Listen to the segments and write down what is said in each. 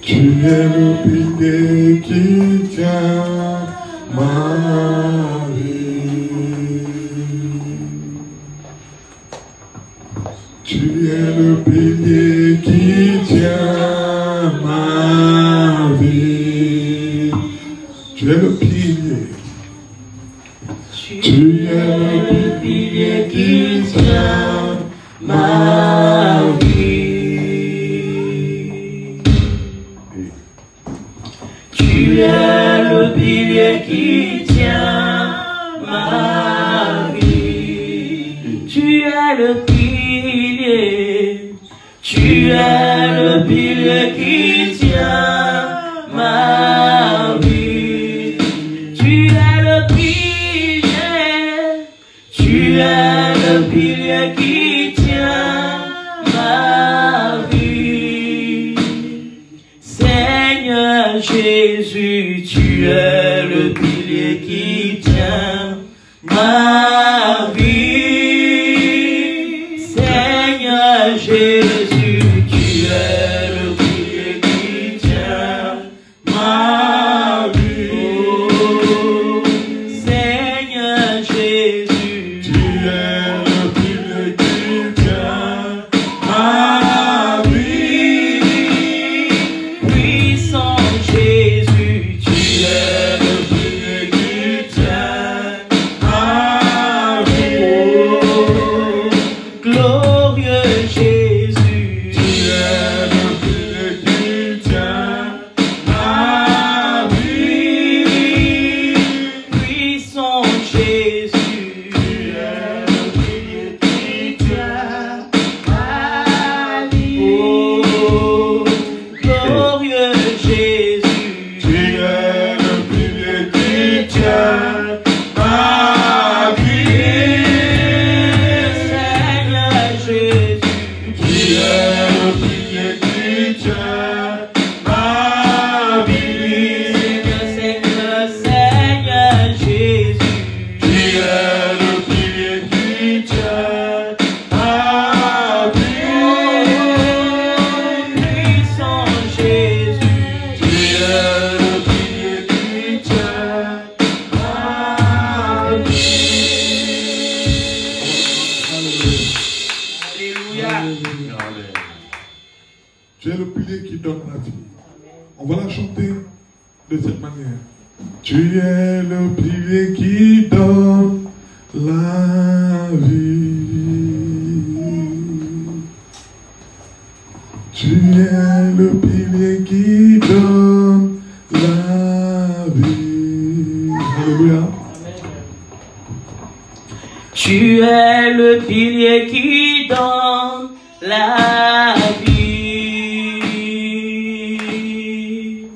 Tu es le pilier qui tient ma vie. Tu es le pilier qui tient ma vie. Tu es le pilier. Tu es le pilier qui tient ma vie. Tu es le pilier qui tient ma vie. Tu es le pilier. Tu es le pilier qui tient ma vie. Tu es le pilier. Tu es le pilier qui tient ma vie. Seigneur Jésus, tu es le pilier qui tient ma vie. Seigneur Jésus, tu es le pilier qui tient ma vie. Oh, Seigneur Jésus, Tu es le pilier qui tient ma vie. puissant Jésus, tu es Le pilier qui tient ma vie. glorieux Jésus. Tu es le pilier qui tient ma vie. Puissant Jésus, Tu es le pilier qui tient ma vie. oh, glorieux Jésus, Tu es le pilier qui tient ma vie. Seigneur Jésus, Tu es le pilier qui tient ma vie. Seigneur, Seigneur Jésus, Tu es le pilier qui tient ma vie. puissant Jésus, Tu es le pilier qui tient ma vie. Alléluia. Tu es le pilier qui donne la vie. On va la chanter de cette manière. Tu es le pilier qui donne la vie. Tu es le pilier qui donne la vie. Alléluia. Tu es le pilier qui donne la vie.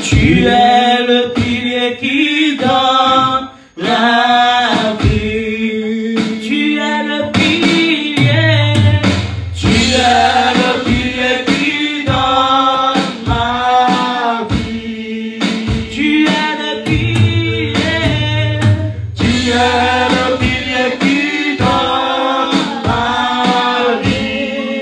Tu es le pilier qui donne la vie. Tu es le pilier. Tu es le pilier qui donne ma vie. Tu es le pilier. Tu es le pilier qui donne la vie.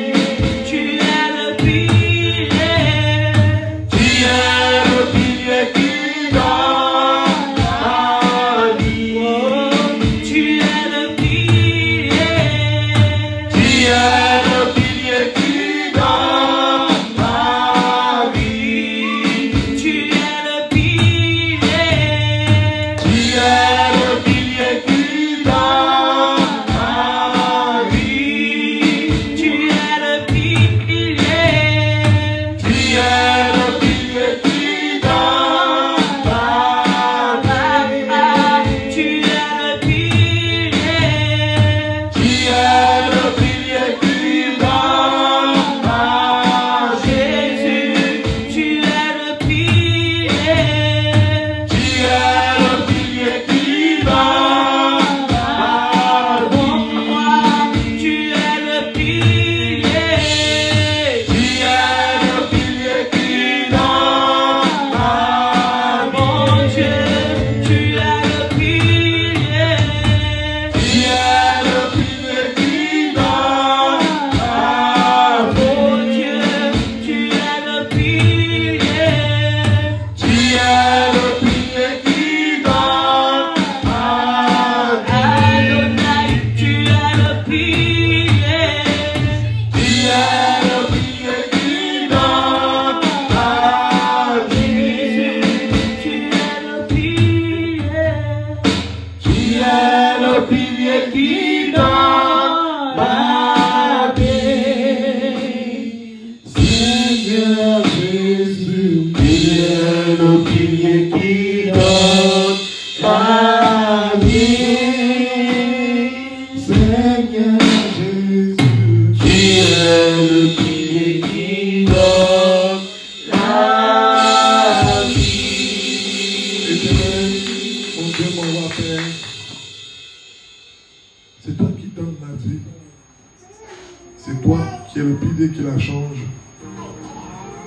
C'est toi qui es le pilier qui la change.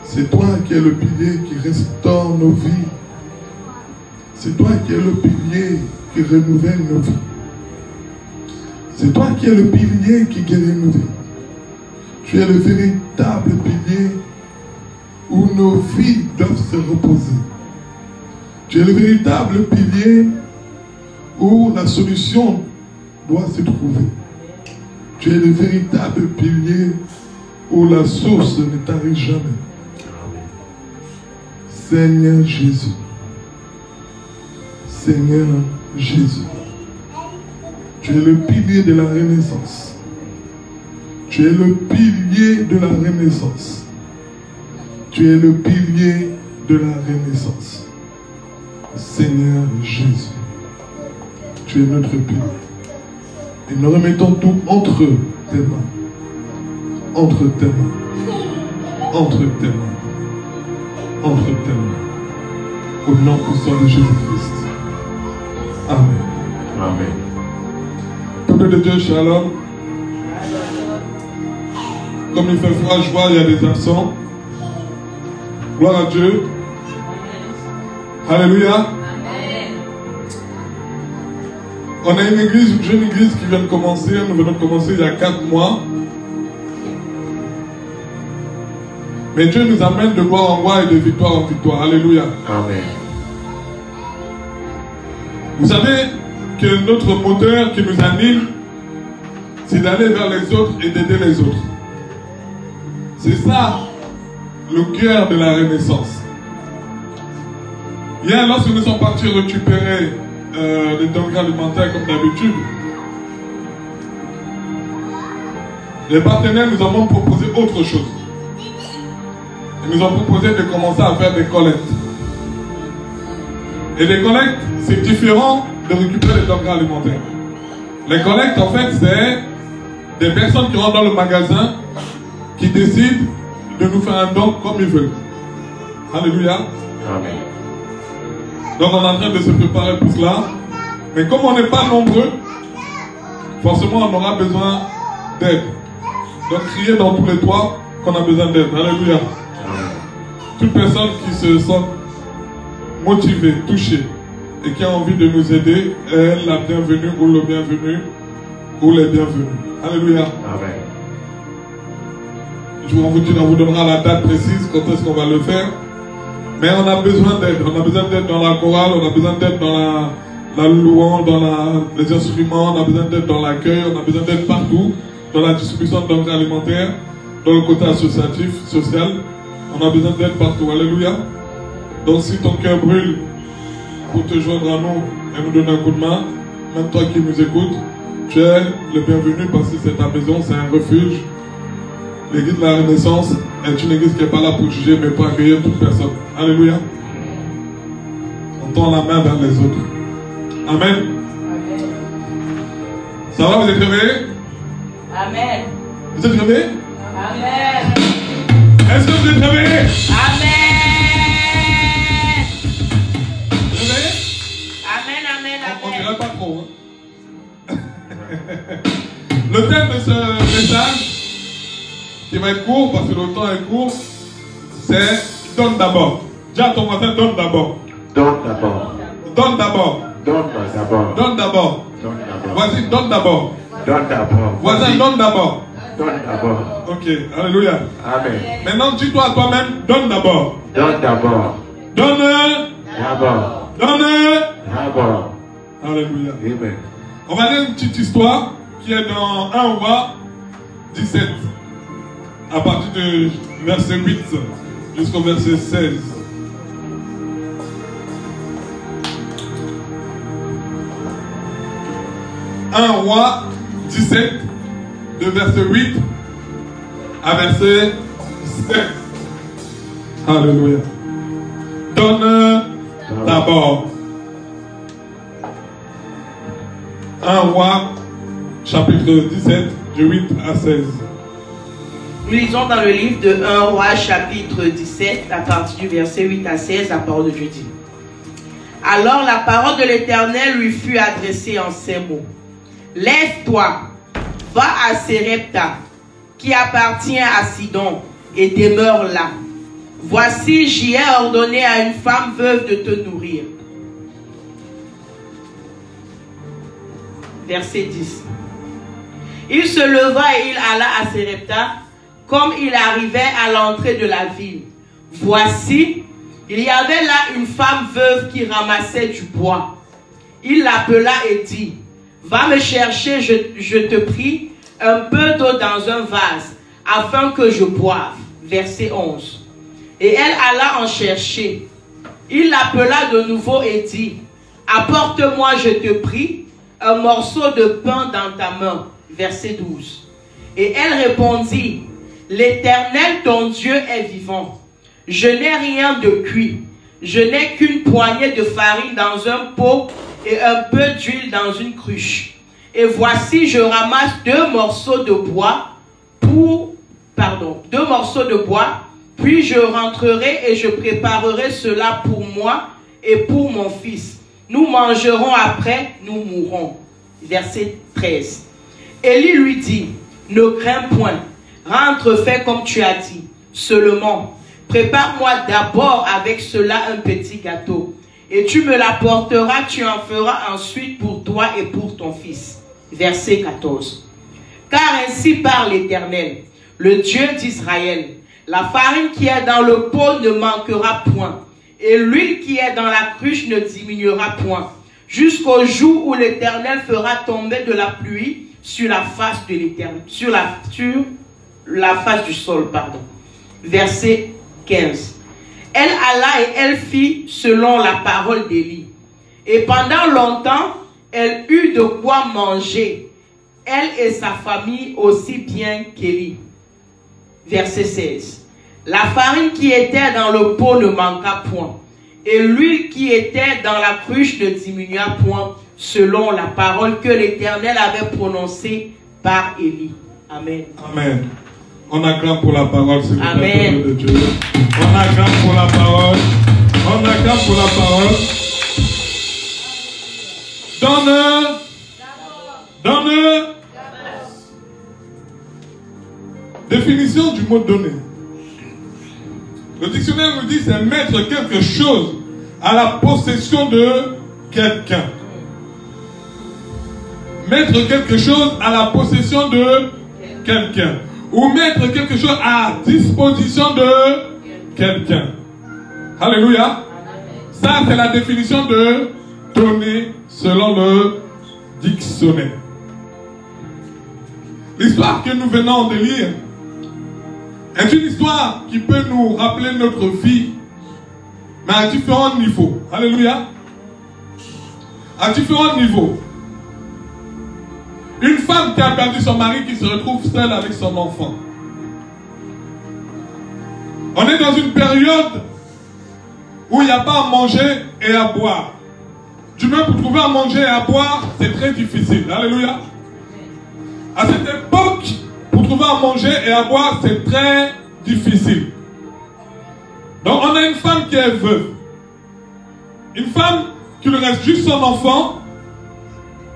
C'est toi qui es le pilier qui restaure nos vies. C'est toi qui es le pilier qui renouvelle nos vies. C'est toi qui es le pilier qui guérit nos vies. Tu es le véritable pilier où nos vies doivent se reposer. Tu es le véritable pilier où la solution doit se trouver. Tu es le véritable pilier où la source ne t'arrive jamais. Seigneur Jésus. Seigneur Jésus. Tu es le pilier de la renaissance. Tu es le pilier de la renaissance. Tu es le pilier de la renaissance. Seigneur Jésus. Tu es notre pilier. Et nous remettons tout entre tes mains. Entre tes mains. Entre tes mains. Entre tes mains. Au nom puissant de Jésus-Christ. Amen. Amen. Peuple de Dieu, shalom. Comme il fait froid, je vois, il y a des absents. Gloire à Dieu. Alléluia. Amen. On a une église, une jeune église qui vient de commencer. Nous venons de commencer il y a 4 mois. Mais Dieu nous amène de gloire en gloire et de victoire en victoire. Alléluia. Amen. Vous savez que notre moteur qui nous anime, c'est d'aller vers les autres et d'aider les autres. C'est ça le cœur de la renaissance. Hier, lorsque nous sommes partis récupérer les denrées alimentaires comme d'habitude, les partenaires nous avons proposé autre chose. Ils nous ont proposé de commencer à faire des collectes. Et les collectes, c'est différent de récupérer les denrées alimentaires. Les collectes, en fait, c'est des personnes qui rentrent dans le magasin qui décident de nous faire un don comme ils veulent. Alléluia. Amen. Donc on est en train de se préparer pour cela. Mais comme on n'est pas nombreux, forcément on aura besoin d'aide. Donc criez dans tous les toits qu'on a besoin d'aide. Alléluia. Amen. Toute personne qui se sent motivée, touchée et qui a envie de nous aider est la bienvenue ou le bienvenu ou les bienvenus. Alléluia. Amen. On vous donnera la date précise quand est-ce qu'on va le faire. Mais on a besoin d'aide. On a besoin d'aide dans la chorale, on a besoin d'aide dans la louange, dans les instruments, on a besoin d'aide dans l'accueil, on a besoin d'aide partout, dans la distribution de denrées alimentaires, dans le côté associatif, social. On a besoin d'aide partout. Alléluia. Donc si ton cœur brûle pour te joindre à nous et nous donner un coup de main, même toi qui nous écoutes, tu es le bienvenu parce que c'est ta maison, c'est un refuge. L'église de la Renaissance est une église qui n'est pas là pour juger, mais pour accueillir toute personne. Alléluia. On tend la main vers les autres. Amen. Ça va, vous êtes réveillés? Amen. Vous êtes réveillés? Amen. Est-ce que vous êtes réveillés? Amen. Réveillés? Amen, amen, On amen. dirait pas trop. Hein? Le thème de ce message, qui va être court parce que le temps est court, c'est donne d'abord. Dis à ton voisin, donne d'abord. Donne d'abord. Donne d'abord. Donne d'abord. Donne d'abord. Donne d'abord. Voici, donne d'abord. Donne d'abord. Voisin, donne d'abord. Donne d'abord. Ok, alléluia. Amen. Maintenant, dis-toi à toi-même, donne d'abord. Donne d'abord. Donne. D'abord. Donne. D'abord. Alléluia. Amen. On va lire une petite histoire qui est dans 1 Roi 17. À partir du verset 8 jusqu'au verset 16. Un Roi 17, de verset 8 à verset 7. Alléluia. Donne d'abord. Un Roi, chapitre 17, de 8 à 16. Nous lisons dans le livre de 1 Roi chapitre 17 à partir du verset 8 à 16, la parole de Dieu dit. Alors la parole de l'Éternel lui fut adressée en ces mots. Lève-toi, va à Sérepta, qui appartient à Sidon, et demeure là. Voici, j'y ai ordonné à une femme veuve de te nourrir. Verset 10. Il se leva et il alla à Sarepta, comme il arrivait à l'entrée de la ville. Voici, il y avait là une femme veuve qui ramassait du bois. Il l'appela et dit, va me chercher, je te prie, un peu d'eau dans un vase, afin que je boive. Verset 11. Et elle alla en chercher. Il l'appela de nouveau et dit, apporte-moi, je te prie, un morceau de pain dans ta main. Verset 12. Et elle répondit, l'Éternel, ton Dieu, est vivant. Je n'ai rien de cuit. Je n'ai qu'une poignée de farine dans un pot et un peu d'huile dans une cruche. Et voici, je ramasse deux morceaux de bois, puis je rentrerai et je préparerai cela pour moi et pour mon fils. Nous mangerons après, nous mourrons. Verset 13. Élie lui dit, ne crains point, rentre, fais comme tu as dit. Seulement, prépare-moi d'abord avec cela un petit gâteau, et tu me l'apporteras, tu en feras ensuite pour toi et pour ton fils. Verset 14. Car ainsi parle l'Éternel, le Dieu d'Israël, la farine qui est dans le pot ne manquera point, et l'huile qui est dans la cruche ne diminuera point, jusqu'au jour où l'Éternel fera tomber de la pluie sur la face de l'Éternel, sur la face du sol, pardon. Verset 15. Elle alla et elle fit selon la parole d'Élie. Et pendant longtemps, elle eut de quoi manger, elle et sa famille aussi bien qu'Élie. Verset 16. La farine qui était dans le pot ne manqua point, et l'huile qui était dans la cruche ne diminua point, selon la parole que l'Éternel avait prononcée par Élie. Amen. Amen. On acclame pour la parole, c'est Amen. de Dieu. On acclame pour la parole. On acclame pour la parole. Donne. Définition du mot donner. Le dictionnaire nous dit c'est mettre quelque chose à la possession de quelqu'un. Mettre quelque chose à la possession de quelqu'un. Ou mettre quelque chose à disposition de quelqu'un. Alléluia. Ça, c'est la définition de donner selon le dictionnaire. L'histoire que nous venons de lire est une histoire qui peut nous rappeler notre vie, mais à différents niveaux. Alléluia. À différents niveaux. Une femme qui a perdu son mari qui se retrouve seule avec son enfant. On est dans une période où il n'y a pas à manger et à boire. Du même pour trouver à manger et à boire, c'est très difficile. Alléluia. À cette époque, pour trouver à manger et à boire, c'est très difficile. Donc on a une femme qui est veuve. Une femme qui lui reste juste son enfant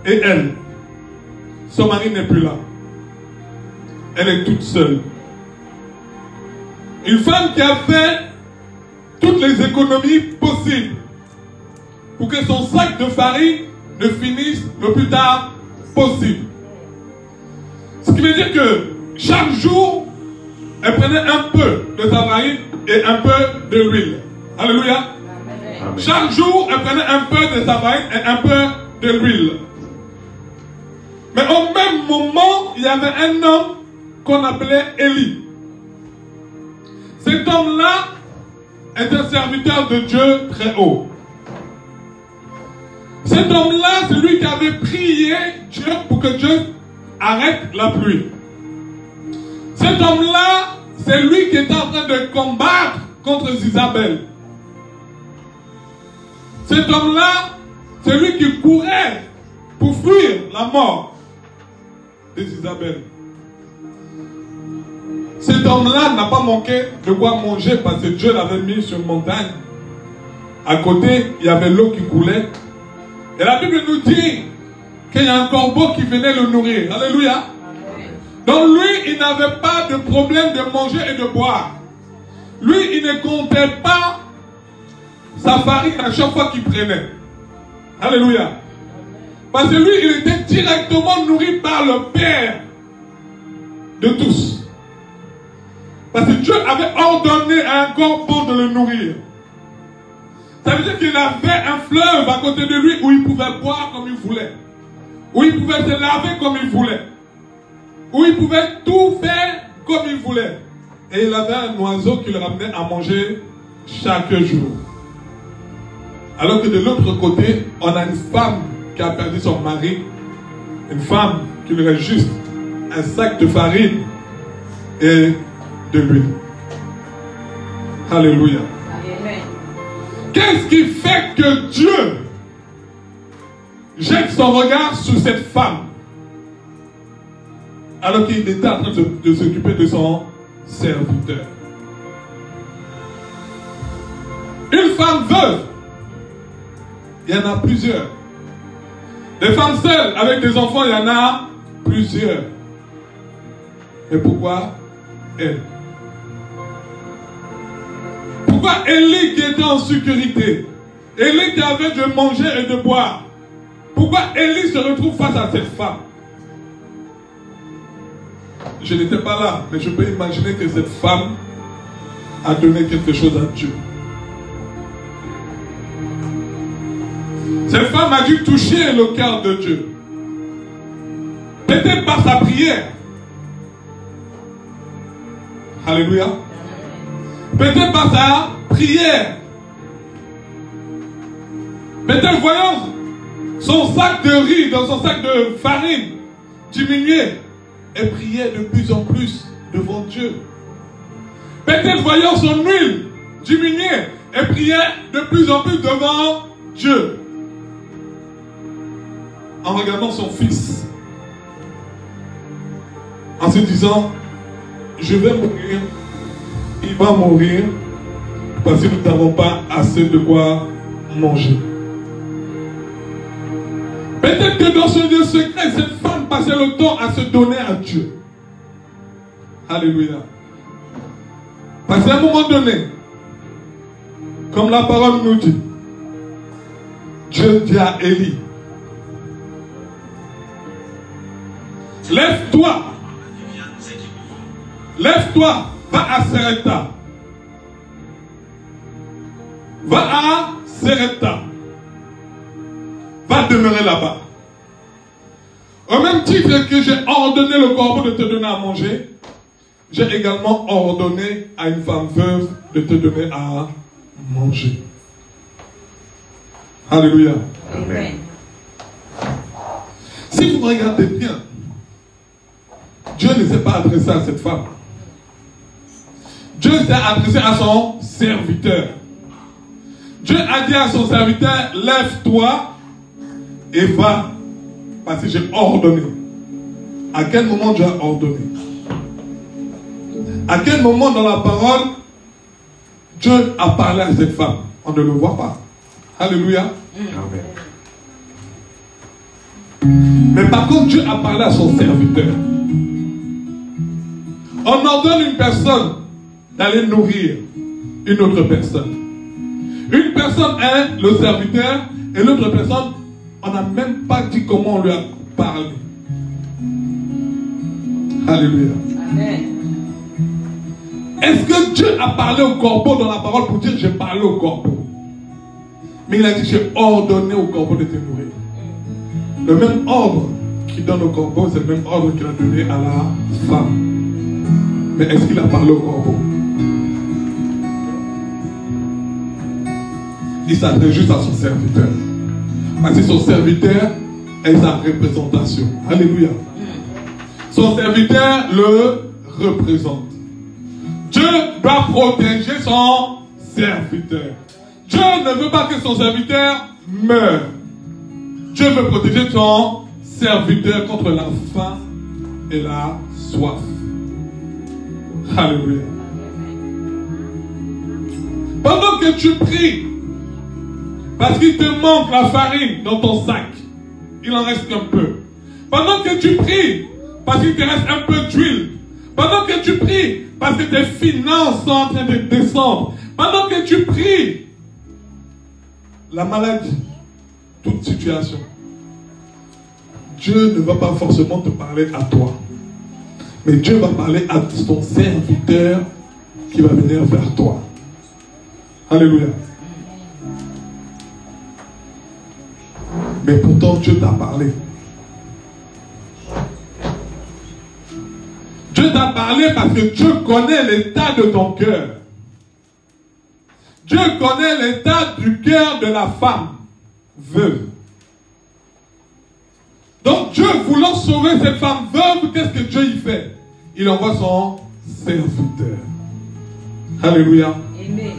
et elle. Son mari n'est plus là. Elle est toute seule. Une femme qui a fait toutes les économies possibles pour que son sac de farine ne finisse le plus tard possible. Ce qui veut dire que chaque jour, elle prenait un peu de sa farine et un peu de l'huile. Alléluia. Amen. Chaque jour, elle prenait un peu de sa farine et un peu de l'huile. Mais au même moment, il y avait un homme qu'on appelait Élie. Cet homme-là est un serviteur de Dieu très haut. Cet homme-là, c'est lui qui avait prié Dieu pour que Dieu arrête la pluie. Cet homme-là, c'est lui qui était en train de combattre contre Isabelle. Cet homme-là, c'est lui qui courait pour fuir la mort d'Isabelle. Cet homme-là n'a pas manqué de quoi manger parce que Dieu l'avait mis sur une montagne. À côté, il y avait l'eau qui coulait. Et la Bible nous dit qu'il y a un corbeau qui venait le nourrir. Alléluia. Donc lui, il n'avait pas de problème de manger et de boire. Lui, il ne comptait pas sa farine à chaque fois qu'il prenait. Alléluia. Parce que lui, il était directement nourri par le Père de tous. Parce que Dieu avait ordonné à un corbeau de le nourrir. Ça veut dire qu'il avait un fleuve à côté de lui où il pouvait boire comme il voulait. Où il pouvait se laver comme il voulait. Où il pouvait tout faire comme il voulait. Et il avait un oiseau qui le ramenait à manger chaque jour. Alors que de l'autre côté, on a une femme qui a perdu son mari. Une femme qui lui reste juste un sac de farine et de l'huile. Alléluia. Amen. Qu'est-ce qui fait que Dieu jette son regard sur cette femme alors qu'il était en train de s'occuper de son serviteur? Une femme veuve, il y en a plusieurs. Des femmes seules avec des enfants, il y en a plusieurs. Mais pourquoi elle? Pourquoi Élie qui était en sécurité, Élie qui avait de manger et de boire, pourquoi Élie se retrouve face à cette femme? Je n'étais pas là, mais je peux imaginer que cette femme a donné quelque chose à Dieu. Cette femme a dû toucher le cœur de Dieu. Peut-être par sa prière. Alléluia. Peut-être par sa prière. Peut-être voyant son sac de riz dans son sac de farine diminuer et prier de plus en plus devant Dieu. Peut-être voyant son huile diminuer et prier de plus en plus devant Dieu. En regardant son fils, en se disant, je vais mourir, il va mourir, parce que nous n'avons pas assez de quoi manger. Peut-être que dans ce lieu secret, cette femme passait le temps à se donner à Dieu. Alléluia. Parce qu'à un moment donné, comme la parole nous dit, Dieu dit à Élie, lève-toi. Lève-toi. Va à Serepta. Va à Serepta. Va demeurer là-bas. Au même titre que j'ai ordonné le corbeau de te donner à manger, j'ai également ordonné à une femme veuve de te donner à manger. Alléluia. Amen. Si vous regardez bien, Dieu ne s'est pas adressé à cette femme. Dieu s'est adressé à son serviteur. Dieu a dit à son serviteur, lève-toi et va. Parce que j'ai ordonné. À quel moment Dieu a ordonné? À quel moment dans la parole Dieu a parlé à cette femme? On ne le voit pas. Alléluia. Amen. Mais par contre, Dieu a parlé à son serviteur. On ordonne une personne d'aller nourrir une autre personne. Une personne est le serviteur et l'autre personne, on n'a même pas dit comment on lui a parlé. Alléluia. Amen. Est-ce que Dieu a parlé au corbeau dans la parole pour dire j'ai parlé au corbeau? Mais il a dit j'ai ordonné au corbeau de te nourrir. Le même ordre qu'il donne au corbeau, c'est le même ordre qu'il a donné à la femme. Mais est-ce qu'il a parlé au corbeau? Il s'adresse juste à son serviteur. Parce que son serviteur est sa représentation. Alléluia. Son serviteur le représente. Dieu doit protéger son serviteur. Dieu ne veut pas que son serviteur meure. Dieu veut protéger son serviteur contre la faim et la soif. Alléluia. Pendant que tu pries, parce qu'il te manque la farine dans ton sac, il en reste un peu. Pendant que tu pries, parce qu'il te reste un peu d'huile, que tu pries, parce que tes finances sont en train de descendre, pendant que tu pries, la maladie, toute situation, Dieu ne va pas forcément te parler à toi, mais Dieu va parler à ton serviteur qui va venir vers toi. Alléluia. Mais pourtant Dieu t'a parlé. Dieu t'a parlé parce que Dieu connaît l'état de ton cœur. Dieu connaît l'état du cœur de la femme veuve. Donc Dieu voulant sauver cette femme veuve, qu'est-ce que Dieu y fait? Il envoie son serviteur. Alléluia. Amen.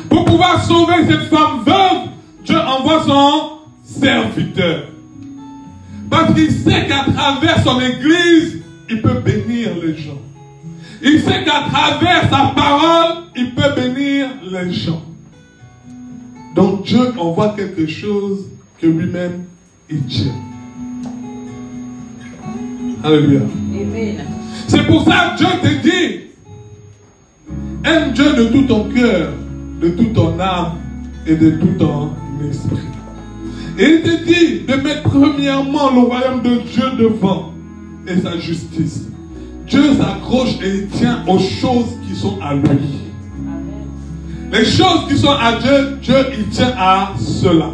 Pour pouvoir sauver cette femme veuve, Dieu envoie son serviteur. Parce qu'il sait qu'à travers son église, il peut bénir les gens. Il sait qu'à travers sa parole, il peut bénir les gens. Donc Dieu envoie quelque chose que lui-même, il tient. Alléluia. Amen. C'est pour ça que Dieu te dit, aime Dieu de tout ton cœur, de toute ton âme et de tout ton esprit. Et il te dit de mettre premièrement le royaume de Dieu devant et sa justice. Dieu s'accroche et il tient aux choses qui sont à lui. Amen. Les choses qui sont à Dieu, Dieu il tient à cela.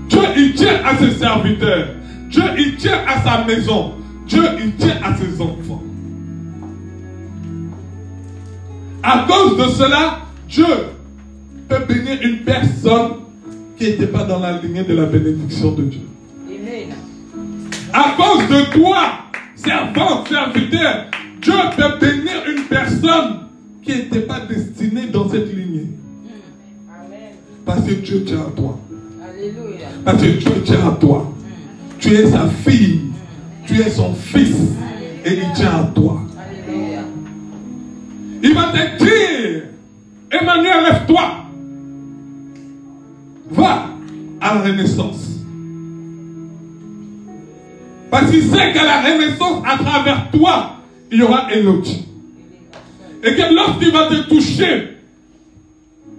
Dieu il tient à ses serviteurs. Dieu il tient à sa maison. Dieu il tient à ses enfants. À cause de cela, Dieu peut bénir une personne qui n'était pas dans la lignée de la bénédiction de Dieu. Amen. À cause de toi, servant, serviteur, Dieu peut bénir une personne qui n'était pas destinée dans cette lignée. Amen. Parce que Dieu tient à toi. Alléluia. Parce que Dieu tient à toi. Tu es sa fille. Tu es son fils. Et il tient à toi. Alléluia. Il va te dire, Emmanuel, lève-toi. Va à la renaissance. Parce qu'il sait qu'à la renaissance, à travers toi, il y aura Élodie. Et que lorsqu'il va te toucher,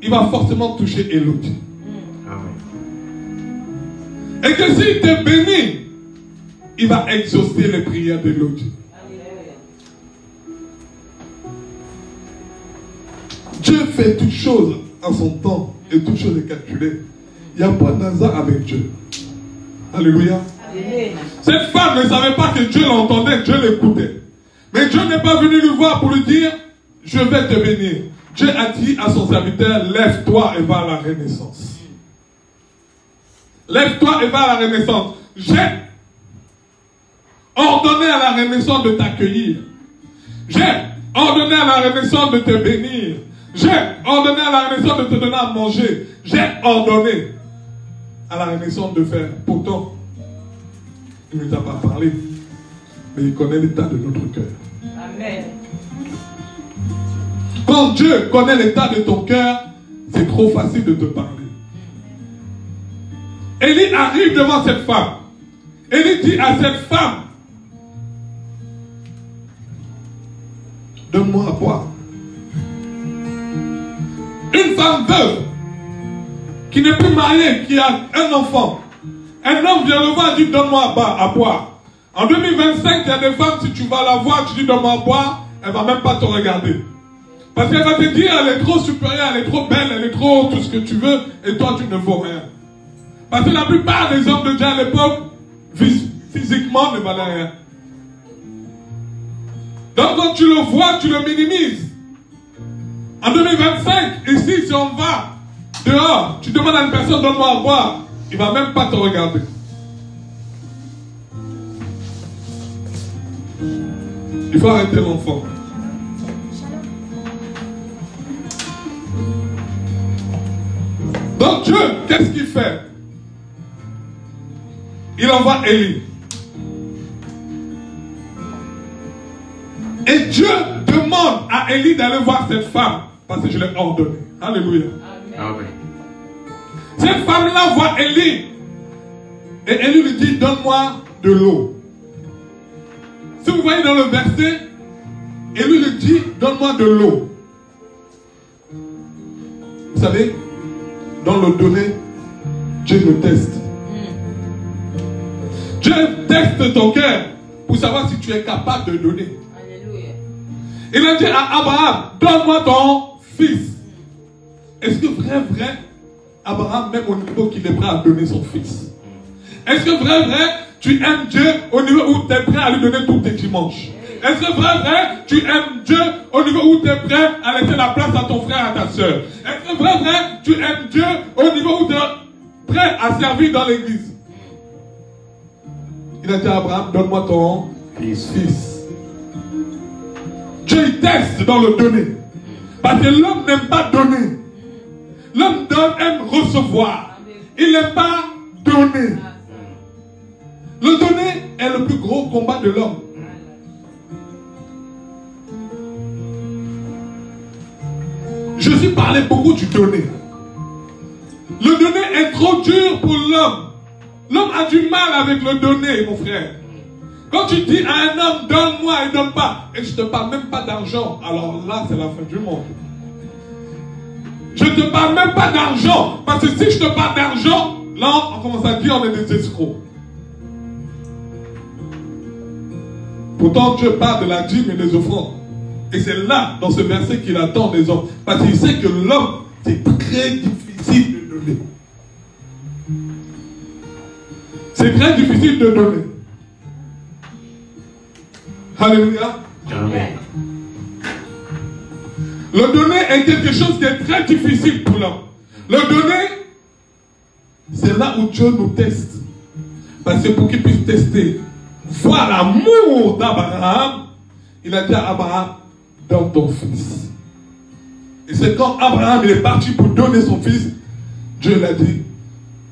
il va forcément toucher Élodie. Et que s'il te bénit, il va exaucer les prières d'Élodie. Dieu fait toutes choses en son temps et toutes choses est calculées. Il n'y a pas d'hasard avec Dieu. Alléluia. Amen. Cette femme ne savait pas que Dieu l'entendait, Dieu l'écoutait. Mais Dieu n'est pas venu lui voir pour lui dire, je vais te bénir. Dieu a dit à son serviteur, lève-toi et va à la renaissance. Lève-toi et va à la renaissance. J'ai ordonné à la renaissance de t'accueillir. J'ai ordonné à la renaissance de te bénir. J'ai ordonné à la renaissance de te donner à manger. J'ai ordonné à la renaissance de faire. Pourtant, il ne nous a pas parlé. Mais il connaît l'état de notre cœur. Amen. Quand Dieu connaît l'état de ton cœur, c'est trop facile de te parler. Élie arrive devant cette femme. Élie dit à cette femme, donne-moi à boire. Une femme veuve qui n'est plus mariée, qui a un enfant. Un homme vient le voir et dit, donne-moi à boire. En 2025, il y a des femmes, si tu vas la voir, tu dis, donne-moi à boire, elle ne va même pas te regarder. Parce qu'elle va te dire, elle est trop supérieure, elle est trop belle, elle est trop tout ce que tu veux, et toi, tu ne vaux rien. Parce que la plupart des hommes de Dieu à l'époque, physiquement, ne valaient rien. Donc, quand tu le vois, tu le minimises. En 2025, ici, si on va dehors, tu demandes à une personne, donne-moi à boire, il ne va même pas te regarder. Il faut arrêter l'enfant. Donc Dieu, qu'est-ce qu'il fait? Il envoie Élie. Et Dieu demande à Élie d'aller voir cette femme. Parce que je l'ai ordonné. Alléluia. Amen. Cette femme-là voit Élie. Et Élie lui dit, donne-moi de l'eau. Si vous voyez dans le verset, Et lui lui dit, donne-moi de l'eau. Vous savez, dans le donner, Dieu le teste. Dieu teste ton cœur pour savoir si tu es capable de donner. Alléluia. Il a dit à Abraham, donne-moi ton fils. Est-ce que vrai, Abraham, même au niveau qu'il est prêt à donner son fils? Est-ce que vrai, tu aimes Dieu au niveau où tu es prêt à lui donner tous tes dimanches? Est-ce que vrai, tu aimes Dieu au niveau où tu es prêt à laisser la place à ton frère, à ta soeur? Est-ce que vrai, tu aimes Dieu au niveau où tu es prêt à servir dans l'église? Il a dit à Abraham, donne-moi ton fils. Dieu il teste dans le donner. Parce que l'homme n'aime pas donner. L'homme aime recevoir. Il n'aime pas donner. Le donner est le plus gros combat de l'homme. Je suis parlé beaucoup du donner. Le donner est trop dur pour l'homme. L'homme a du mal avec le donner, mon frère. Quand tu dis à un homme, donne-moi, il ne donne pas. Et je ne te parle même pas d'argent. Alors là, c'est la fin du monde. Je ne te parle même pas d'argent. Parce que si je te parle d'argent, là, on commence à dire on est des escrocs. Pourtant, Dieu parle de la dîme et des offrandes. Et c'est là, dans ce verset, qu'il attend des hommes. Parce qu'il sait que l'homme, c'est très difficile de donner. C'est très difficile de donner. Alléluia. Amen. Le donner est quelque chose qui est très difficile pour l'homme. Le donner, c'est là où Dieu nous teste. Parce que pour qu'il puisse tester, voir l'amour d'Abraham, il a dit à Abraham, donne ton fils. Et c'est quand Abraham il est parti pour donner son fils, Dieu l'a dit,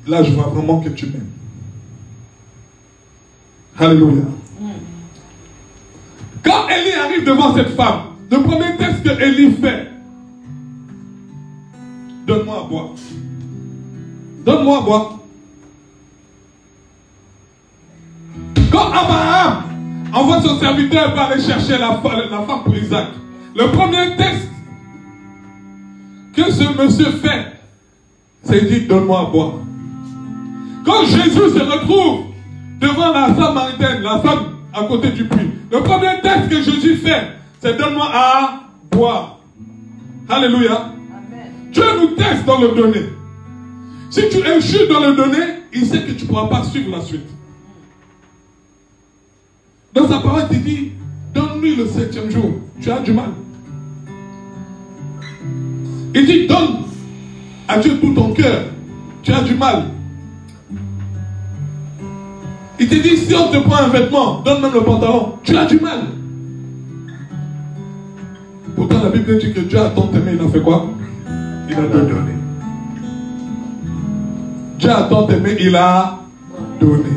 là je vois vraiment que tu m'aimes. Alléluia. Quand Élie arrive devant cette femme, le premier test que Élie fait, donne-moi à boire. Donne-moi à boire. Quand Abraham envoie son serviteur pour aller chercher la femme pour Isaac, le premier test que ce monsieur fait, c'est dit donne-moi à boire. Quand Jésus se retrouve devant la Samaritaine, la femme à côté du puits, le premier test que Jésus fait, c'est donne-moi à boire. Alléluia. Amen. Dieu nous teste dans le donner. Si tu échoues dans le donner, il sait que tu ne pourras pas suivre la suite. Dans sa parole, il dit, donne-lui le 7e jour. Tu as du mal. Il dit, donne à Dieu tout ton cœur. Tu as du mal. Il te dit, si on te prend un vêtement, donne même le pantalon. Tu as du mal. Pourtant, la Bible dit que Dieu a tant aimé, il a fait quoi? Il a donné. Dieu a tant aimé, il a donné.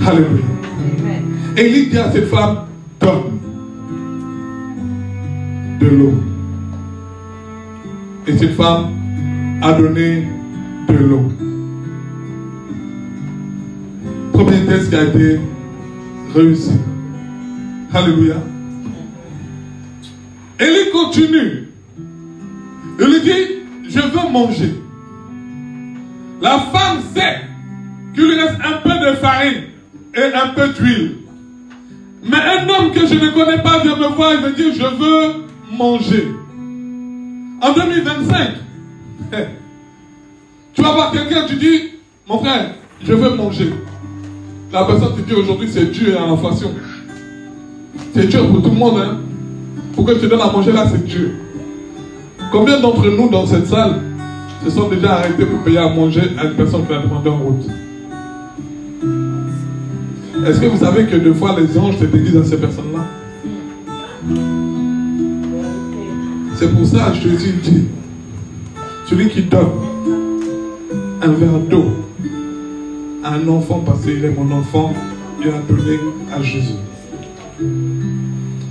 Alléluia. Et il dit à cette femme, donne de l'eau. Et cette femme a donné de l'eau. Premier test qui a été réussi. Alléluia. Élie continue. Il lui dit, je veux manger. La femme sait qu'il lui reste un peu de farine et un peu d'huile. Mais un homme que je ne connais pas vient me voir et me dire, je veux manger. En 2025, tu vas voir quelqu'un, tu dis, mon frère, je veux manger. La personne te dit aujourd'hui, c'est Dieu à l'inflation. C'est Dieu pour tout le monde. Hein? Pourquoi je te donne à manger là, c'est Dieu. Combien d'entre nous dans cette salle se sont déjà arrêtés pour payer à manger à une personne qui a demandé en route? Est-ce que vous savez que deux fois les anges se déguisent à ces personnes-là? C'est pour ça que Jésus dit, celui qui donne un verre d'eau à un enfant parce qu'il est mon enfant, il a donné à Jésus.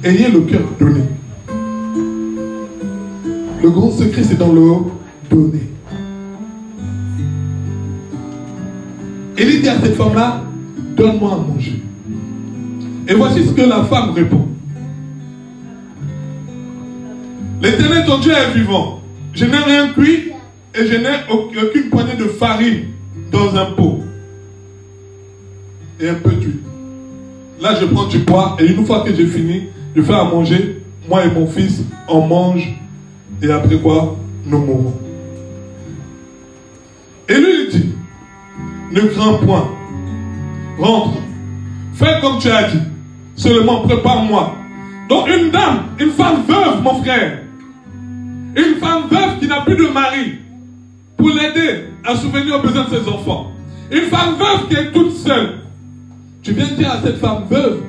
Ayez le cœur donné. Le grand secret, c'est dans le donner. Élie dit à cette femme-là, donne-moi à manger. Et voici ce que la femme répond. L'Éternel ton Dieu est vivant. Je n'ai rien cuit et je n'ai aucune poignée de farine dans un pot. Et un peu d'huile. Là, je prends du poids et une fois que j'ai fini, je fais à manger. Moi et mon fils, on mange. Et après quoi, nous mourrons. Et lui, il dit, ne crains point. Rentre. Fais comme tu as dit. Seulement prépare-moi. Donc une dame, une femme veuve, mon frère. Une femme veuve qui n'a plus de mari. Pour l'aider à souvenir aux besoins de ses enfants. Une femme veuve qui est toute seule. Tu viens dire à cette femme veuve,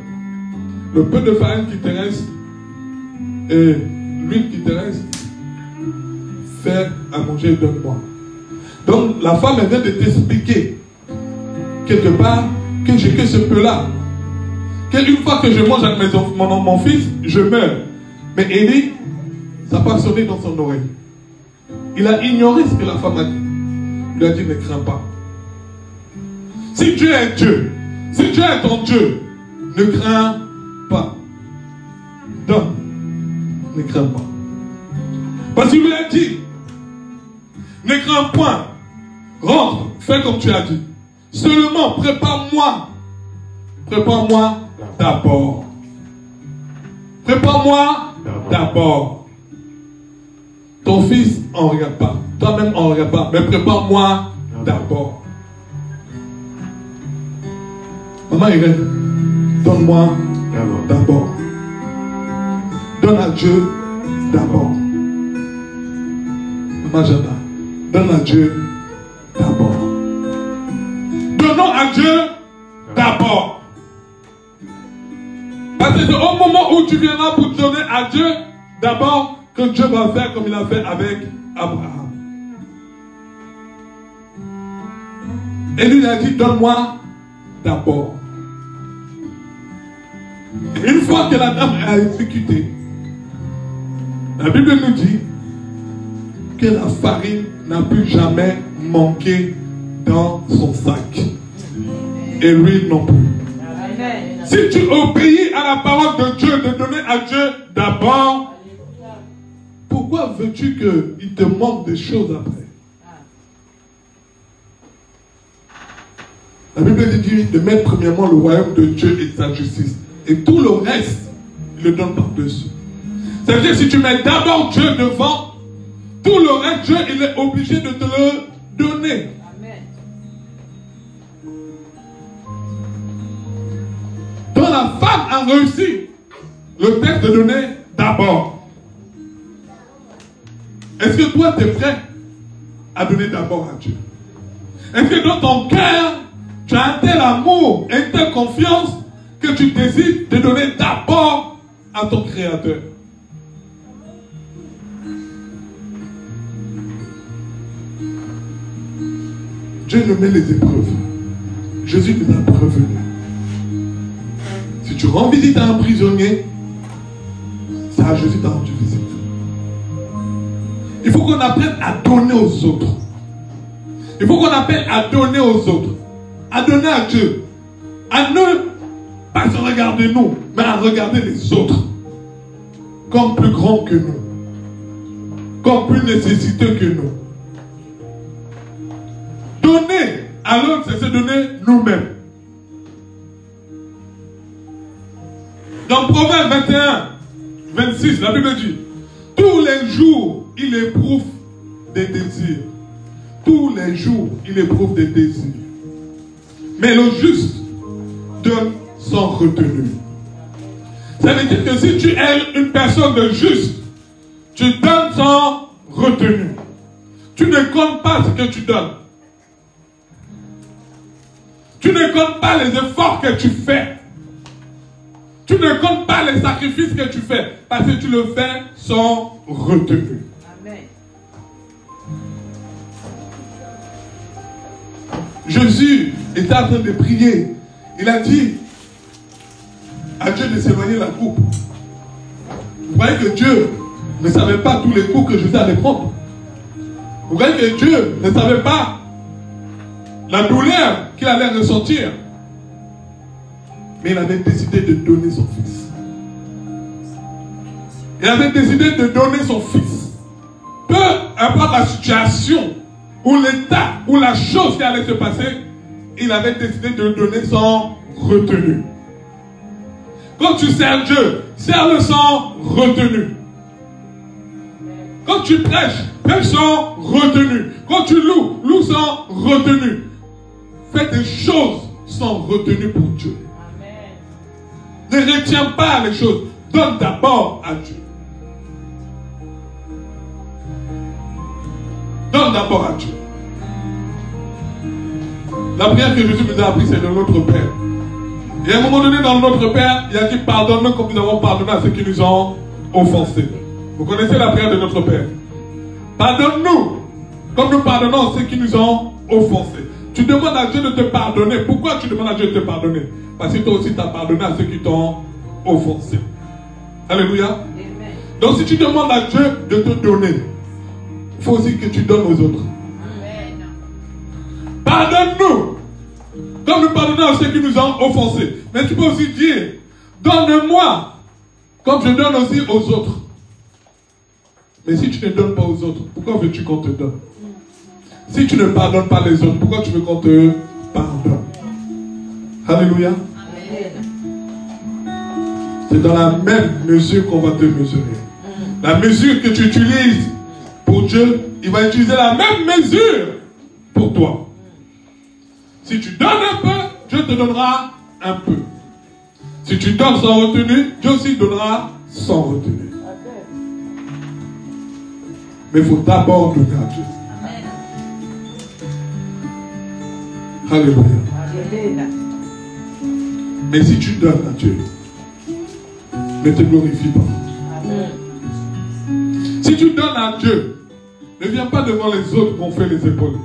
le peu de farine qui te reste et l'huile qui te reste, fais à manger et donne-moi. Donc la femme elle vient de t'expliquer quelque part que j'ai que ce peu-là. Qu'une fois que je mange avec mes enfants, mon fils, je meurs. Mais Élie, ça n'a pas sonné dans son oreille. Il a ignoré ce que la femme a dit. Il lui a dit, ne crains pas. Si Dieu est Dieu, si Dieu est ton Dieu, ne crains pas. Donne. Ne crains pas. Parce qu'il lui a dit, ne crains point. Rentre, fais comme tu as dit. Seulement, prépare-moi. Prépare-moi d'abord. Prépare-moi d'abord. Ton fils, on ne regarde pas. Toi-même, on ne regarde pas. Mais prépare-moi d'abord. Maman Irène, donne-moi d'abord. Donne à Dieu d'abord. Maman Jana, donne à Dieu d'abord. Donnons à Dieu d'abord. Parce que c'est au moment où tu viendras pour donner à Dieu d'abord que Dieu va faire comme il a fait avec Abraham. Et lui il a dit, donne-moi d'abord. Et une fois que la dame a exécuté, la Bible nous dit que la farine n'a plus jamais manqué dans son sac. Et l'huile non plus. Si tu obéis à la parole de Dieu, de donner à Dieu d'abord, pourquoi veux-tu qu'il te manque des choses après? La Bible dit de mettre premièrement le royaume de Dieu et sa justice. Et tout le reste, il le donne par-dessus. Ça veut dire que si tu mets d'abord Dieu devant, tout le reste, Dieu, il est obligé de te le donner. Amen. Donc la femme a réussi le texte de donner d'abord. Est-ce que toi, tu es prêt à donner d'abord à Dieu? Est-ce que dans ton cœur, tu as un tel amour et une telle confiance que tu décides de donner d'abord à ton Créateur? Dieu nous met les épreuves. Jésus nous a prévenus. Si tu rends visite à un prisonnier, c'est à Jésus t'a rendu visite. Il faut qu'on apprenne à donner aux autres. Il faut qu'on apprenne à donner aux autres. À donner à Dieu. À ne pas se regarder nous, mais à regarder les autres. Comme plus grands que nous. Comme plus nécessiteux que nous. Donner à l'autre, c'est se donner nous-mêmes. Dans Proverbe 21, 26, la Bible dit, tous les jours, il éprouve des désirs. Tous les jours, il éprouve des désirs. Mais le juste donne sans retenue. Ça veut dire que si tu es une personne de juste, tu donnes sans retenue. Tu ne comptes pas ce que tu donnes. Tu ne comptes pas les efforts que tu fais. Tu ne comptes pas les sacrifices que tu fais. Parce que tu le fais sans retenue. Amen. Jésus était en train de prier. Il a dit à Dieu de s'éloigner la coupe. Vous voyez que Dieu ne savait pas tous les coups que Jésus allait prendre. Vous voyez que Dieu ne savait pas la douleur qu'il allait ressentir. Mais il avait décidé de donner son fils. Il avait décidé de donner son fils. Peu importe la situation, ou l'état, ou la chose qui allait se passer, il avait décidé de donner sans retenue. Quand tu sers Dieu, sers-le sans retenue. Quand tu prêches, prêche sans retenue. Quand tu loues, loue sans retenue. Fais des choses sans retenue pour Dieu. Amen. Ne retiens pas les choses. Donne d'abord à Dieu. Donne d'abord à Dieu. La prière que Jésus nous a appris, c'est de notre Père. Et à un moment donné, dans notre Père, il a dit pardonne-nous comme nous avons pardonné à ceux qui nous ont offensés. Vous connaissez la prière de notre Père. Pardonne-nous comme nous pardonnons à ceux qui nous ont offensés. Tu demandes à Dieu de te pardonner. Pourquoi tu demandes à Dieu de te pardonner? Parce que toi aussi tu as pardonné à ceux qui t'ont offensé. Alléluia. Amen. Donc si tu demandes à Dieu de te donner, il faut aussi que tu donnes aux autres. Amen. Pardonne-nous comme nous pardonnons à ceux qui nous ont offensés. Mais tu peux aussi dire, donne-moi comme je donne aussi aux autres. Mais si tu ne donnes pas aux autres, pourquoi veux-tu qu'on te donne? Si tu ne pardonnes pas les autres, pourquoi tu veux qu'on te pardonne? Alléluia. C'est dans la même mesure qu'on va te mesurer. La mesure que tu utilises pour Dieu, il va utiliser la même mesure pour toi. Si tu donnes un peu, Dieu te donnera un peu. Si tu donnes sans retenue, Dieu aussi donnera sans retenue. Mais il faut d'abord donner à Dieu. Alléluia. Mais si tu donnes à Dieu, ne te glorifie pas. Amen. Si tu donnes à Dieu, ne viens pas devant les autres gonfler les épaules.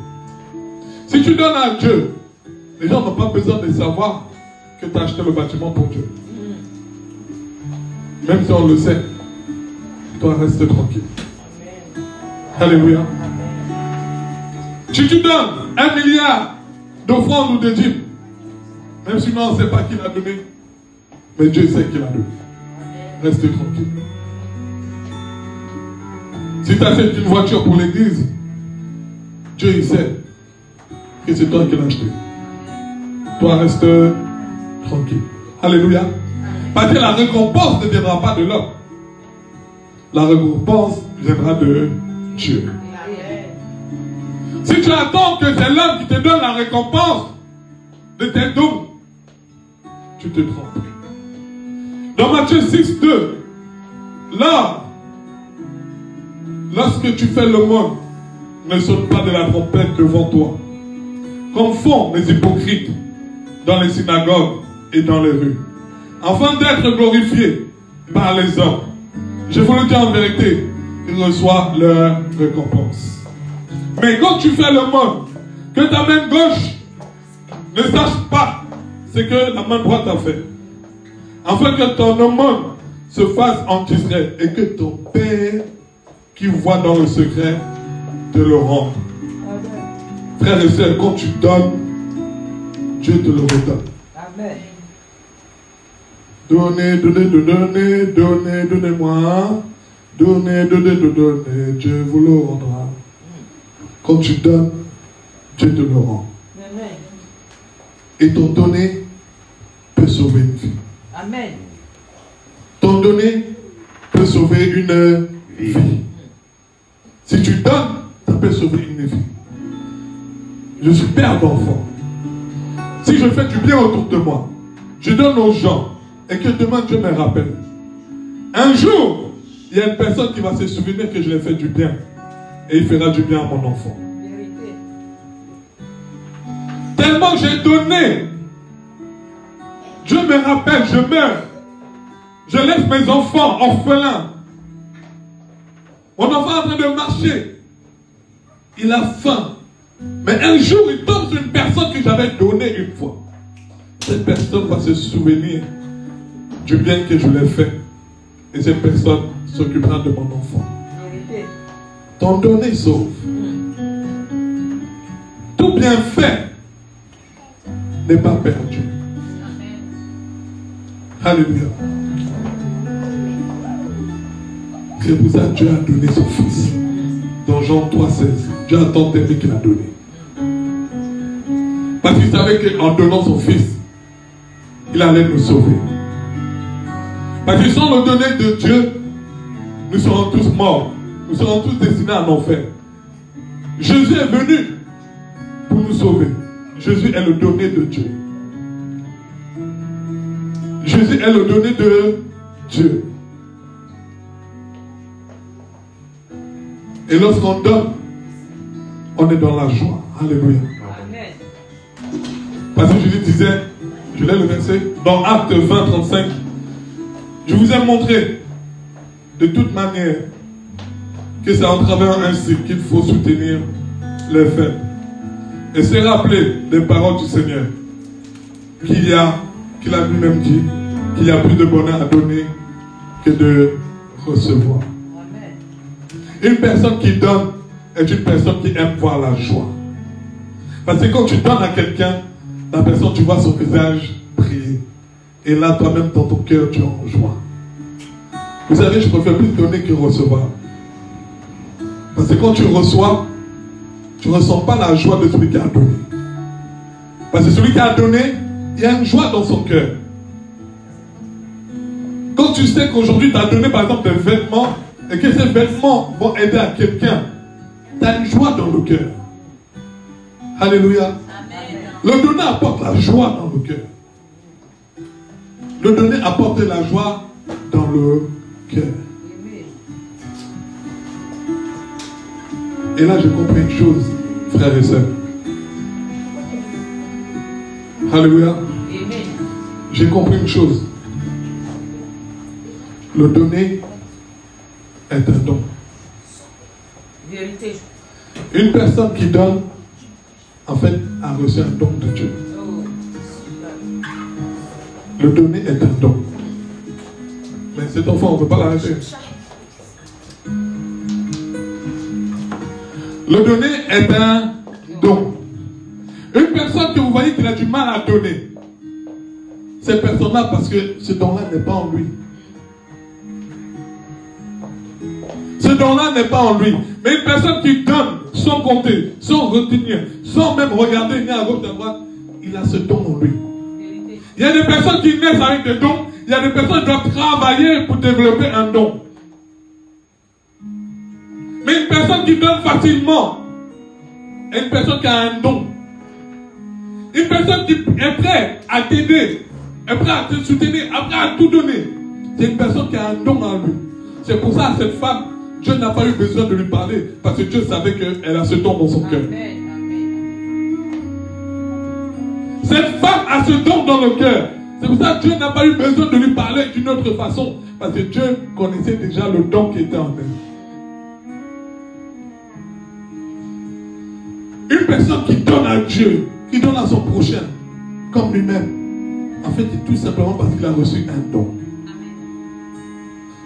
Si tu donnes à Dieu, les gens n'ont pas besoin de savoir que tu as acheté le bâtiment pour Dieu. Même si on le sait, toi reste tranquille. Alléluia. Si tu donnes 1 milliard d'offrandes ou de dîmes, même si on ne sait pas qui l'a donné, mais Dieu sait qui l'a donné. Reste tranquille. Si tu achètes une voiture pour l'église, Dieu il sait que c'est toi qui l'as acheté. Toi reste tranquille. Alléluia. Parce que la récompense ne viendra pas de l'homme. La récompense viendra de Dieu. Si tu attends que c'est l'homme qui te donne la récompense de tes dons, tu te trompes. Dans Matthieu 6, 2, là, lorsque tu fais le monde, ne sonne pas de la trompette devant toi, comme font les hypocrites dans les synagogues et dans les rues, afin d'être glorifiés par les hommes. Je vous le dis en vérité, ils reçoivent leur récompense. Mais quand tu fais le monde, que ta main gauche ne sache pas ce que la main droite a fait, afin que ton aumône se fasse en discret et que ton Père qui voit dans le secret te le rende. Frères et sœurs, quand tu donnes, Dieu te le redonne. Amen. Donnez, donnez, donnez, donnez, donnez-moi. Donnez, donnez, donnez, Dieu vous le rendra. Quand tu donnes, Dieu te le rend. Amen. Et ton donné peut sauver une vie. Amen. Ton donné peut sauver une vie. Si tu donnes, ça peut sauver une vie. Je suis père d'enfants. Si je fais du bien autour de moi, je donne aux gens et que demain Dieu me rappelle. Un jour, il y a une personne qui va se souvenir que je lui ai fait du bien. Et il fera du bien à mon enfant. Tellement j'ai donné. Dieu me rappelle, je meurs. Je laisse mes enfants orphelins. Mon enfant est en train de marcher. Il a faim. Mais un jour, il tombe sur une personne que j'avais donnée une fois. Cette personne va se souvenir du bien que je lui ai fait. Et cette personne s'occupera de mon enfant. Ton donné sauve. Tout bien fait n'est pas perdu. Alléluia. C'est pour ça que Dieu a donné son Fils. Dans Jean 3,16, Dieu a tant aimé qu'il a donné. Parce qu'il savait qu'en donnant son Fils, il allait nous sauver. Parce que sans le donner de Dieu, nous serons tous morts. Nous serons tous destinés à l'enfer. Jésus est venu pour nous sauver. Jésus est le donné de Dieu. Jésus est le donné de Dieu. Et lorsqu'on donne, on est dans la joie. Alléluia. Amen. Parce que Jésus disait, je l'ai le verset, dans Actes 20, 35, je vous ai montré de toute manière que c'est en travaillant ainsi qu'il faut soutenir les faibles. Et c'est rappeler les paroles du Seigneur qu'il a lui-même dit qu'il y a plus de bonheur à donner que de recevoir. Amen. Une personne qui donne est une personne qui aime voir la joie. Parce que quand tu donnes à quelqu'un, la personne, tu vois son visage briller. Et là, toi-même, dans ton cœur, tu es en joie. Vous savez, je préfère plus donner que recevoir. Parce que quand tu reçois, tu ne ressens pas la joie de celui qui a donné. Parce que celui qui a donné, il y a une joie dans son cœur. Quand tu sais qu'aujourd'hui tu as donné par exemple des vêtements et que ces vêtements vont aider à quelqu'un, tu as une joie dans le cœur. Alléluia. Amen. Le donner apporte la joie dans le cœur. Le donner apporte la joie dans le cœur. Et là, j'ai compris une chose, frères et sœurs. Alléluia. J'ai compris une chose. Le donner est un don. Vérité. Une personne qui donne, en fait, a reçu un don de Dieu. Le donner est un don. Mais cet enfant, on ne peut pas l'arrêter. Le donner est un don. Une personne que vous voyez qui a du mal à donner, cette personne-là, parce que ce don-là n'est pas en lui. Ce don-là n'est pas en lui. Mais une personne qui donne sans compter, sans retenir, sans même regarder ni à gauche ni à droite, il a ce don en lui. Il y a des personnes qui naissent avec des dons. Il y a des personnes qui doivent travailler pour développer un don. Mais une personne qui donne facilement est une personne qui a un don. Une personne qui est prête à t'aider, est prête à te soutenir, est prête à tout donner, c'est une personne qui a un don en lui. C'est pour ça que cette femme, Dieu n'a pas eu besoin de lui parler, parce que Dieu savait qu'elle a ce don dans son cœur. Cette femme a ce don dans le cœur. C'est pour ça que Dieu n'a pas eu besoin de lui parler d'une autre façon, parce que Dieu connaissait déjà le don qui était en elle. Une personne qui donne à Dieu, qui donne à son prochain, comme lui-même, en fait, c'est tout simplement parce qu'il a reçu un don.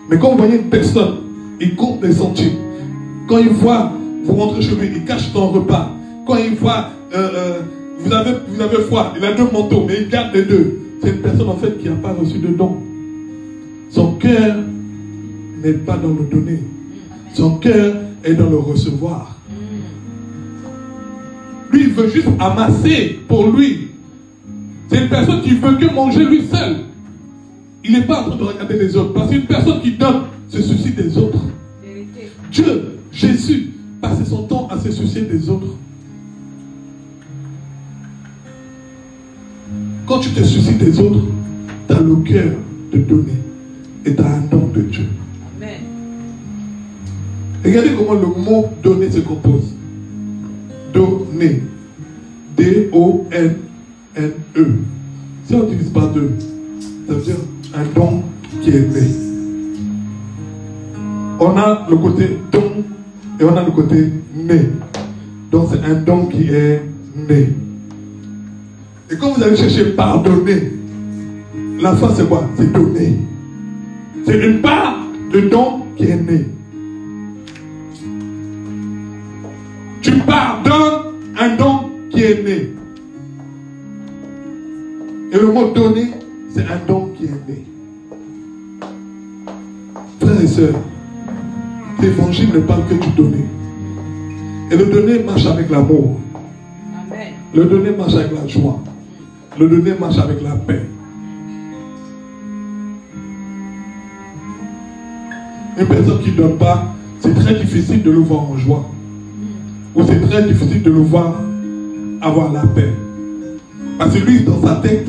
Mais quand vous voyez une personne, il compte des centimes. Quand il voit, vous rentrez chez lui, il cache ton repas. Quand il voit, vous avez froid, il a 2 manteaux, mais il garde les 2. C'est une personne en fait qui n'a pas reçu de don. Son cœur n'est pas dans le donner. Son cœur est dans le recevoir. Lui, il veut juste amasser pour lui. C'est une personne qui veut que manger lui seul. Il n'est pas en train de regarder les autres. Parce qu'une personne qui donne se soucie des autres. Dieu, Jésus, passait son temps à se soucier des autres. Quand tu te soucies des autres, tu as le cœur de donner. Et tu as un don de Dieu. Amen. Regardez comment le mot donner se compose. Donner. D-O-N-N-E. Si on n'utilise pas deux, ça veut dire un don qui est né. On a le côté don et on a le côté né. Donc c'est un don qui est né. Et quand vous allez chercher pardonner, la fin c'est quoi? C'est donner. C'est une part de don qui est née. Tu pardonnes un don qui est né. Et le mot donner, c'est un don qui est né. Frères et sœurs, l'évangile ne parle que du donner. Et le donner marche avec l'amour. Le donner marche avec la joie. Le donner marche avec la paix. Une personne qui ne donne pas, c'est très difficile de le voir en joie. Ou c'est très difficile de le voir avoir la paix. Parce que lui, dans sa tête,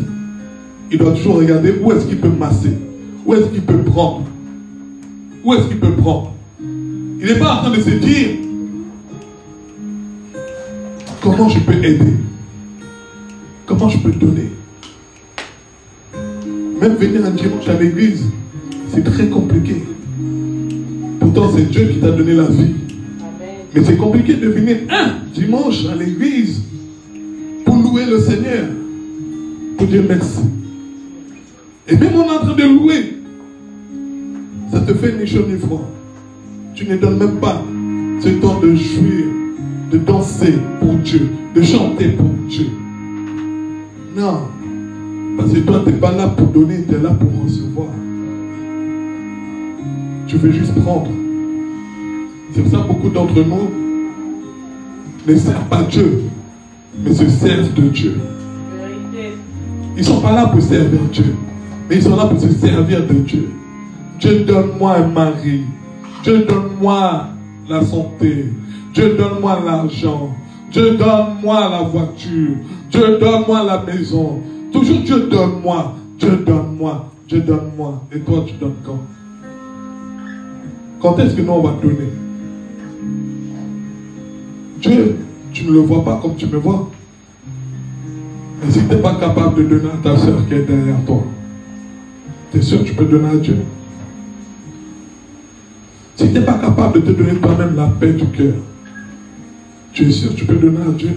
il doit toujours regarder où est-ce qu'il peut masser. Où est-ce qu'il peut prendre. Où est-ce qu'il peut prendre. Il n'est pas en train de se dire comment je peux aider. Comment je peux donner. Même venir un dimanche à l'église, c'est très compliqué. Pourtant, c'est Dieu qui t'a donné la vie. Mais c'est compliqué de venir un dimanche à l'église pour louer le Seigneur, pour dire merci. Et même en train de louer, ça te fait ni chaud ni froid. Tu ne donnes même pas ce temps de jouir, de danser pour Dieu, de chanter pour Dieu. Non. Parce que toi, tu n'es pas là pour donner, tu es là pour recevoir. Tu veux juste prendre. C'est pour ça que beaucoup d'entre nous ne servent pas Dieu, mais se servent de Dieu. Ils ne sont pas là pour servir Dieu, mais ils sont là pour se servir de Dieu. Dieu, donne-moi un mari. Dieu, donne-moi la santé. Dieu, donne-moi l'argent. Dieu, donne-moi la voiture. Dieu, donne-moi la maison. Toujours Dieu, donne-moi. Dieu, donne-moi. Dieu, donne-moi. Et toi, tu donnes quand? Quand est-ce que nous, on va donner? Dieu, tu ne le vois pas comme tu me vois. Mais si tu n'es pas capable de donner à ta soeur qui est derrière toi, tu es sûr que tu peux donner à Dieu? Si tu n'es pas capable de te donner toi-même la paix du cœur, tu es sûr que tu peux donner à Dieu?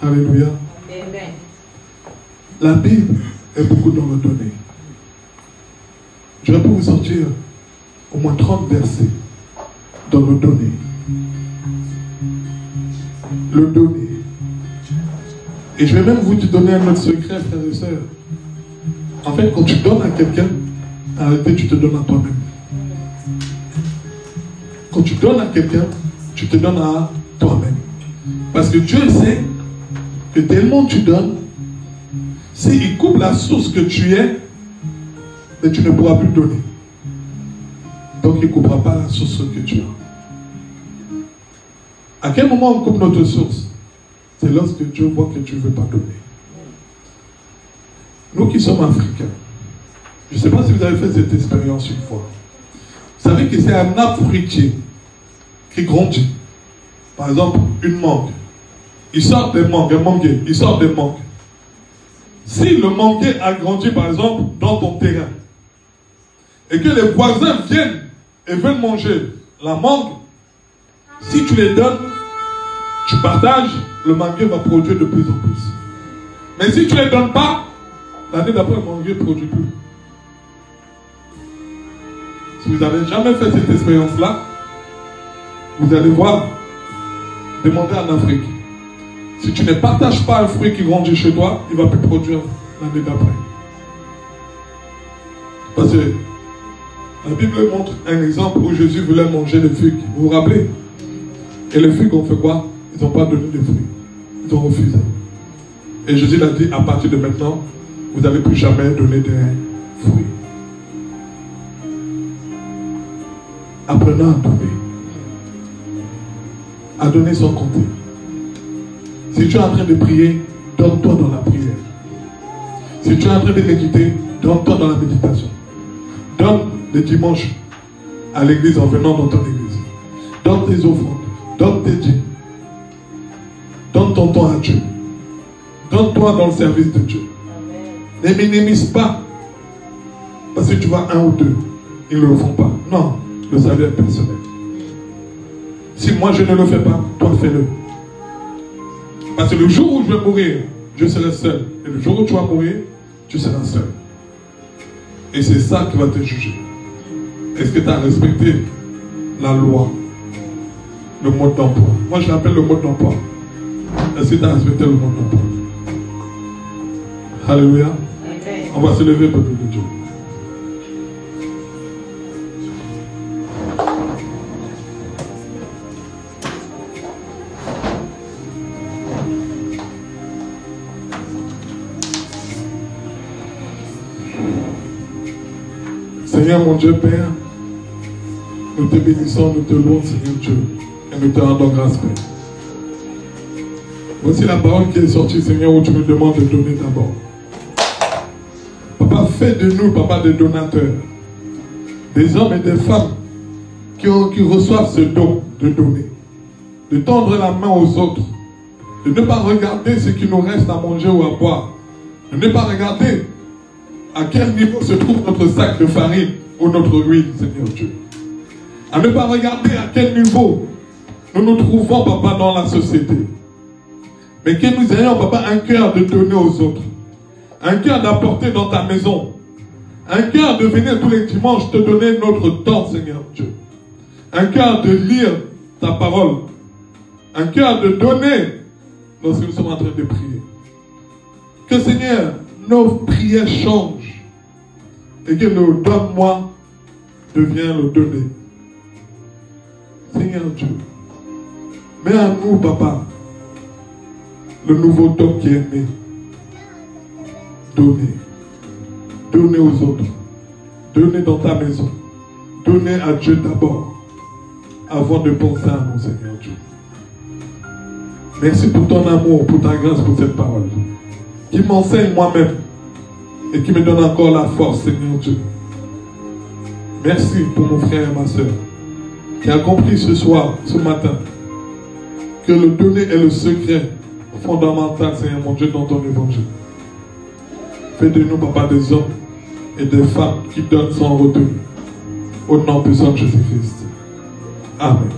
Alléluia. Amen. La Bible est beaucoup dans le donner. Je vais vous sortir au moins 30 versets dans le donner. Le donner. Et je vais même vous donner un autre secret, frères et sœurs. En fait, quand tu donnes à quelqu'un, en réalité, tu te donnes à toi-même. Quand tu donnes à quelqu'un, tu te donnes à toi-même. Parce que Dieu sait que tellement tu donnes, s'il coupe la source que tu es, mais tu ne pourras plus donner. Donc il ne coupera pas la source que tu as. À quel moment on coupe notre source? C'est lorsque Dieu voit que tu ne veux pas donner. Nous qui sommes africains, je ne sais pas si vous avez fait cette expérience une fois. Vous savez que c'est un arbre fruitier qui grandit. Par exemple, une mangue. Il sort des mangues, un manguier, il sort des mangues. Si le manguier a grandi, par exemple, dans ton terrain, et que les voisins viennent et veulent manger la mangue, si tu les donnes, tu partages, le manguier va produire de plus en plus. Mais si tu ne les donnes pas, l'année d'après, le manguier ne produit plus. Si vous n'avez jamais fait cette expérience-là, vous allez voir, demandez en Afrique. Si tu ne partages pas un fruit qui grandit chez toi, il ne va plus produire l'année d'après. Parce que la Bible montre un exemple où Jésus voulait manger les figues. Vous vous rappelez? Et les figues ont fait quoi? Ils n'ont pas donné de fruits. Ils ont refusé. Et Jésus l'a dit, à partir de maintenant, vous n'allez plus jamais donner de fruits. Apprenons à donner. À donner sans compter. Si tu es en train de prier, donne-toi dans la prière. Si tu es en train de méditer, donne-toi dans la méditation. Donne les dimanches à l'église en venant dans ton église. Donne tes offrandes. Donne tes dîmes. Donne ton temps à Dieu. Donne-toi dans le service de Dieu. Ne minimise pas. Parce que tu vois un ou deux, ils ne le font pas. Non, le salut est personnel. Si moi je ne le fais pas, toi fais-le. Parce que le jour où je vais mourir, je serai seul. Et le jour où tu vas mourir, tu seras seul. Et c'est ça qui va te juger. Est-ce que tu as respecté la loi, le mode d'emploi? Moi je l'appelle le mode d'emploi. Est-ce que tu as respecté le mode d'emploi? Alléluia. Amen. On va se lever, peuple de Dieu. Seigneur mon Dieu Père, nous te bénissons, nous te louons Seigneur Dieu, et nous te rendons grâce Père. Voici la parole qui est sortie Seigneur, où tu me demandes de donner d'abord. Papa, fais de nous, Papa, des donateurs, des hommes et des femmes qui reçoivent ce don de donner, de tendre la main aux autres, de ne pas regarder ce qui nous reste à manger ou à boire, de ne pas regarder à quel niveau se trouve notre sac de farine ou notre huile, Seigneur Dieu. À ne pas regarder à quel niveau nous nous trouvons, Papa, dans la société. Mais que nous ayons, Papa, un cœur de donner aux autres. Un cœur d'apporter dans ta maison. Un cœur de venir tous les dimanches te donner notre temps, Seigneur Dieu. Un cœur de lire ta parole. Un cœur de donner lorsque nous sommes en train de prier. Que, Seigneur, nos prières changent et que le donne-moi devient le donner. Seigneur Dieu, mets à nous, Papa, le nouveau don qui est né. Donner. Donner aux autres. Donner dans ta maison. Donner à Dieu d'abord, avant de penser à nous, Seigneur Dieu. Merci pour ton amour, pour ta grâce, pour cette parole qui m'enseigne moi-même et qui me donne encore la force, Seigneur Dieu. Merci pour mon frère et ma soeur qui a compris ce soir, ce matin, que le donner est le secret fondamental, Seigneur mon Dieu, dans ton évangile. Fais de nous, Papa, des hommes et des femmes qui donnent sans retenue. Au nom puissant de Jésus-Christ. Amen.